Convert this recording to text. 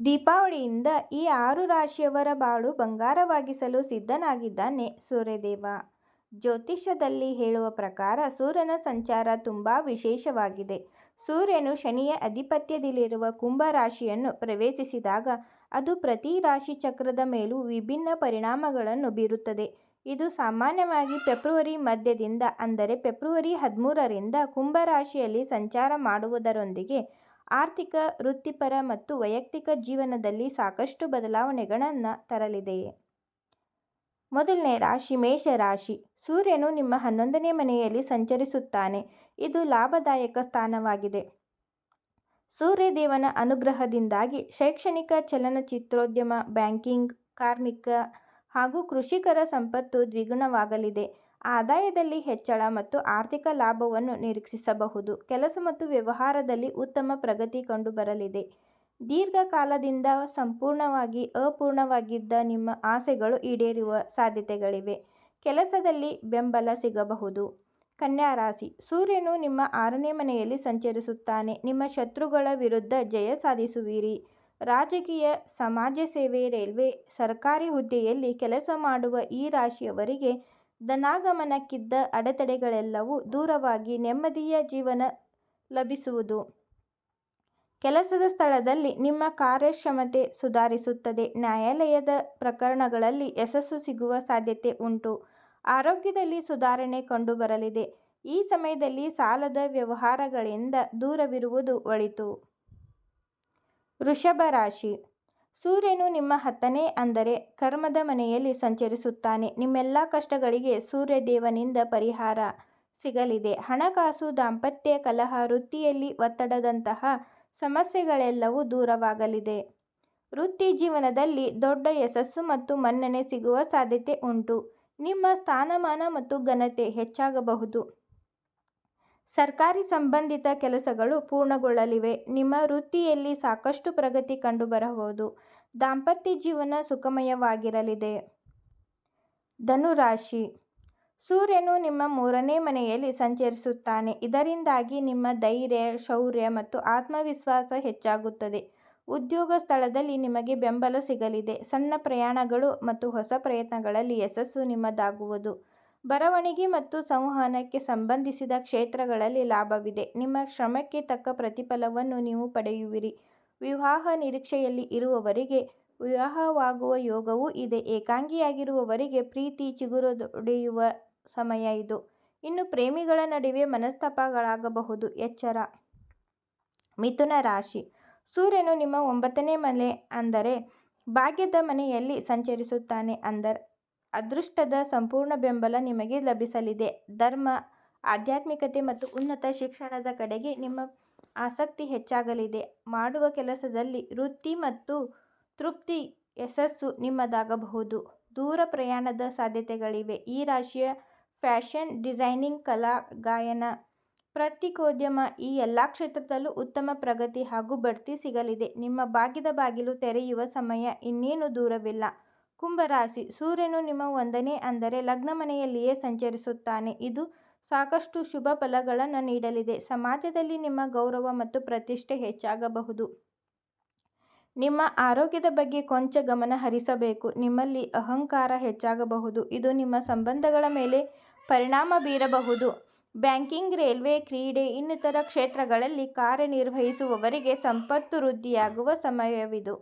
ದೀಪಾವಳಿಯಿಂದ ಈ 6 ರಾಶಿಯವರ ಬಾಳು ಬಂಗಾರವಾಗಿಸಲು ಸಿದ್ಧನಾಗಿದ್ದಾನೆ ಸೂರ್ಯದೇವ. ಜ್ಯೋತಿಷ್ಯದಲ್ಲಿ ಹೇಳುವ ಪ್ರಕಾರ ಸೂರ್ಯನ ಸಂಚಾರ ತುಂಬಾ ವಿಶೇಷವಾಗಿದೆ. ಸೂರ್ಯನು ಶನಿಯ ಅಧಿಪತ್ಯದಲ್ಲಿರುವ ಕುಂಭ ರಾಶಿಯನ್ನು ಪ್ರವೇಶಿಸಿದಾಗ ಅದು ಪ್ರತಿ ರಾಶಿ ಚಕ್ರದ ಮೇಲೂ ವಿಭಿನ್ನ ಪರಿಣಾಮಗಳನ್ನು ಬೀರುತ್ತದೆ. ಇದು ಸಾಮಾನ್ಯವಾಗಿ ಫೆಬ್ರವರಿ ಮಧ್ಯದಿಂದ ಅಂದರೆ ಫೆಬ್ರವರಿ 13ರಿಂದ ಕುಂಭ ರಾಶಿಯಲ್ಲಿ ಸಂಚಾರ ಮಾಡುವುದರೊಂದಿಗೆ ಆರ್ಥಿಕ, ವೃತ್ತಿಪರ ಮತ್ತು ವೈಯಕ್ತಿಕ ಜೀವನದಲ್ಲಿ ಸಾಕಷ್ಟು ಬದಲಾವಣೆಗಳನ್ನು ತರಲಿದೆ. ಮೊದಲನೇ ರಾಶಿ ಮೇಷರಾಶಿ. ಸೂರ್ಯನು ನಿಮ್ಮ 11ನೇ ಮನೆಯಲ್ಲಿ ಸಂಚರಿಸುತ್ತಾನೆ. ಇದು ಲಾಭದಾಯಕ ಸ್ಥಾನವಾಗಿದೆ. ಸೂರ್ಯದೇವನ ಅನುಗ್ರಹದಿಂದಾಗಿ ಶೈಕ್ಷಣಿಕ, ಚಲನಚಿತ್ರೋದ್ಯಮ, ಬ್ಯಾಂಕಿಂಗ್, ಕಾರ್ಮಿಕ ಹಾಗೂ ಕೃಷಿಕರ ಸಂಪತ್ತು ದ್ವಿಗುಣವಾಗಲಿದೆ. ಆದಾಯದಲ್ಲಿ ಹೆಚ್ಚಳ ಮತ್ತು ಆರ್ಥಿಕ ಲಾಭವನ್ನು ನಿರೀಕ್ಷಿಸಬಹುದು. ಕೆಲಸ ಮತ್ತು ವ್ಯವಹಾರದಲ್ಲಿ ಉತ್ತಮ ಪ್ರಗತಿ ಕಂಡುಬರಲಿದೆ. ದೀರ್ಘಕಾಲದಿಂದ ಸಂಪೂರ್ಣವಾಗಿ ಅಪೂರ್ಣವಾಗಿದ್ದ ನಿಮ್ಮ ಆಸೆಗಳು ಈಡೇರುವ ಸಾಧ್ಯತೆಗಳಿವೆ. ಕೆಲಸದಲ್ಲಿ ಬೆಂಬಲ ಸಿಗಬಹುದು. ಕನ್ಯಾ ರಾಶಿ. ಸೂರ್ಯನು ನಿಮ್ಮ 6ನೇ ಮನೆಯಲ್ಲಿ ಸಂಚರಿಸುತ್ತಾನೆ. ನಿಮ್ಮ ಶತ್ರುಗಳ ವಿರುದ್ಧ ಜಯ ಸಾಧಿಸುವಿರಿ. ರಾಜಕೀಯ, ಸಮಾಜ ಸೇವೆ, ರೈಲ್ವೆ, ಸರ್ಕಾರಿ ಹುದ್ದೆಯಲ್ಲಿ ಕೆಲಸ ಮಾಡುವ ಈ ರಾಶಿಯವರಿಗೆ ಧನಾಗಮನಕ್ಕಿದ್ದ ಅಡೆತಡೆಗಳೆಲ್ಲವೂ ದೂರವಾಗಿ ನೆಮ್ಮದಿಯ ಜೀವನ ಲಭಿಸುವುದು. ಕೆಲಸದ ಸ್ಥಳದಲ್ಲಿ ನಿಮ್ಮ ಕಾರ್ಯಕ್ಷಮತೆ ಸುಧಾರಿಸುತ್ತದೆ. ನ್ಯಾಯಾಲಯದ ಪ್ರಕರಣಗಳಲ್ಲಿ ಯಶಸ್ಸು ಸಿಗುವ ಸಾಧ್ಯತೆ ಉಂಟು. ಆರೋಗ್ಯದಲ್ಲಿ ಸುಧಾರಣೆ ಕಂಡುಬರಲಿದೆ. ಈ ಸಮಯದಲ್ಲಿ ಸಾಲದ ವ್ಯವಹಾರಗಳಿಂದ ದೂರವಿರುವುದು ಒಳಿತು. ವೃಷಭ ರಾಶಿ. ಸೂರ್ಯನು ನಿಮ್ಮ 10ನೇ ಅಂದರೆ ಕರ್ಮದ ಮನೆಯಲ್ಲಿ ಸಂಚರಿಸುತ್ತಾನೆ. ನಿಮ್ಮೆಲ್ಲ ಕಷ್ಟಗಳಿಗೆ ಸೂರ್ಯದೇವನಿಂದ ಪರಿಹಾರ ಸಿಗಲಿದೆ. ಹಣಕಾಸು, ದಾಂಪತ್ಯ ಕಲಹ, ವೃತ್ತಿಯಲ್ಲಿ ಒತ್ತಡದಂತಹ ಸಮಸ್ಯೆಗಳೆಲ್ಲವೂ ದೂರವಾಗಲಿದೆ. ವೃತ್ತಿ ಜೀವನದಲ್ಲಿ ದೊಡ್ಡ ಯಶಸ್ಸು ಮತ್ತು ಮನ್ನಣೆ ಸಿಗುವ ಸಾಧ್ಯತೆ ಉಂಟು. ನಿಮ್ಮ ಸ್ಥಾನಮಾನ ಮತ್ತು ಘನತೆ ಹೆಚ್ಚಾಗಬಹುದು. ಸರ್ಕಾರಿ ಸಂಬಂಧಿತ ಕೆಲಸಗಳು ಪೂರ್ಣಗೊಳ್ಳಲಿವೆ. ನಿಮ್ಮ ವೃತ್ತಿಯಲ್ಲಿ ಸಾಕಷ್ಟು ಪ್ರಗತಿ ಕಂಡುಬರಬಹುದು. ದಾಂಪತ್ಯ ಜೀವನ ಸುಖಮಯವಾಗಿರಲಿದೆ. ಧನುರಾಶಿ. ಸೂರ್ಯನು ನಿಮ್ಮ 3ನೇ ಮನೆಯಲ್ಲಿ ಸಂಚರಿಸುತ್ತಾನೆ. ಇದರಿಂದಾಗಿ ನಿಮ್ಮ ಧೈರ್ಯ, ಶೌರ್ಯ ಮತ್ತು ಆತ್ಮವಿಶ್ವಾಸ ಹೆಚ್ಚಾಗುತ್ತದೆ. ಉದ್ಯೋಗ ಸ್ಥಳದಲ್ಲಿ ನಿಮಗೆ ಬೆಂಬಲ ಸಿಗಲಿದೆ. ಸಣ್ಣ ಪ್ರಯಾಣಗಳು ಮತ್ತು ಹೊಸ ಪ್ರಯತ್ನಗಳಲ್ಲಿ ಯಶಸ್ಸು ನಿಮ್ಮದಾಗುವುದು. ಬರವಣಿಗೆ ಮತ್ತು ಸಂವಹನಕ್ಕೆ ಸಂಬಂಧಿಸಿದ ಕ್ಷೇತ್ರಗಳಲ್ಲಿ ಲಾಭವಿದೆ. ನಿಮ್ಮ ಶ್ರಮಕ್ಕೆ ತಕ್ಕ ಪ್ರತಿಫಲವನ್ನು ನೀವು ಪಡೆಯುವಿರಿ. ವಿವಾಹ ನಿರೀಕ್ಷೆಯಲ್ಲಿ ಇರುವವರಿಗೆ ವಿವಾಹವಾಗುವ ಯೋಗವೂ ಇದೆ. ಏಕಾಂಗಿಯಾಗಿರುವವರಿಗೆ ಪ್ರೀತಿ ಚಿಗುರೊಡೆಯುವ ಸಮಯ ಇದು. ಇನ್ನು ಪ್ರೇಮಿಗಳ ನಡುವೆ ಮನಸ್ತಾಪಗಳಾಗಬಹುದು. ಎಚ್ಚರ. ಮಿಥುನ ರಾಶಿ. ಸೂರ್ಯನು ನಿಮ್ಮ 9ನೇ ಮನೆ ಅಂದರೆ ಭಾಗ್ಯದ ಮನೆಯಲ್ಲಿ ಸಂಚರಿಸುತ್ತಾನೆ. ಅದೃಷ್ಟದ ಸಂಪೂರ್ಣ ಬೆಂಬಲ ನಿಮಗೆ ಲಭಿಸಲಿದೆ. ಧರ್ಮ, ಆಧ್ಯಾತ್ಮಿಕತೆ ಮತ್ತು ಉನ್ನತ ಶಿಕ್ಷಣದ ಕಡೆಗೆ ನಿಮ್ಮ ಆಸಕ್ತಿ ಹೆಚ್ಚಾಗಲಿದೆ. ಮಾಡುವ ಕೆಲಸದಲ್ಲಿ ವೃತ್ತಿ ಮತ್ತು ತೃಪ್ತಿ, ಯಶಸ್ಸು ನಿಮ್ಮದಾಗಬಹುದು. ದೂರ ಪ್ರಯಾಣದ ಸಾಧ್ಯತೆಗಳಿವೆ. ಈ ರಾಶಿಯ ಫ್ಯಾಷನ್ ಡಿಸೈನಿಂಗ್, ಕಲಾ, ಗಾಯನ, ಪತ್ರಿಕೋದ್ಯಮ ಈ ಎಲ್ಲ ಕ್ಷೇತ್ರದಲ್ಲೂ ಉತ್ತಮ ಪ್ರಗತಿ ಹಾಗೂ ಬಡ್ತಿ ಸಿಗಲಿದೆ. ನಿಮ್ಮ ಭಾಗ್ಯದ ಬಾಗಿಲು ತೆರೆಯುವ ಸಮಯ ಇನ್ನೇನು ದೂರವಿಲ್ಲ. ಕುಂಭರಾಶಿ. ಸೂರ್ಯನು ನಿಮ್ಮ 1ನೇ ಅಂದರೆ ಲಗ್ನ ಮನೆಯಲ್ಲಿಯೇ ಸಂಚರಿಸುತ್ತಾನೆ. ಇದು ಸಾಕಷ್ಟು ಶುಭ ಫಲಗಳನ್ನು ನೀಡಲಿದೆ. ಸಮಾಜದಲ್ಲಿ ನಿಮ್ಮ ಗೌರವ ಮತ್ತು ಪ್ರತಿಷ್ಠೆ ಹೆಚ್ಚಾಗಬಹುದು. ನಿಮ್ಮ ಆರೋಗ್ಯದ ಬಗ್ಗೆ ಕೊಂಚ ಗಮನ ಹರಿಸಬೇಕು. ನಿಮ್ಮಲ್ಲಿ ಅಹಂಕಾರ ಹೆಚ್ಚಾಗಬಹುದು. ಇದು ನಿಮ್ಮ ಸಂಬಂಧಗಳ ಮೇಲೆ ಪರಿಣಾಮ ಬೀರಬಹುದು. ಬ್ಯಾಂಕಿಂಗ್, ರೈಲ್ವೆ, ಕ್ರೀಡೆ ಇನ್ನಿತರ ಕ್ಷೇತ್ರಗಳಲ್ಲಿ ಕಾರ್ಯನಿರ್ವಹಿಸುವವರಿಗೆ ಸಂಪತ್ತು ವೃದ್ಧಿಯಾಗುವ ಸಮಯವಿದು.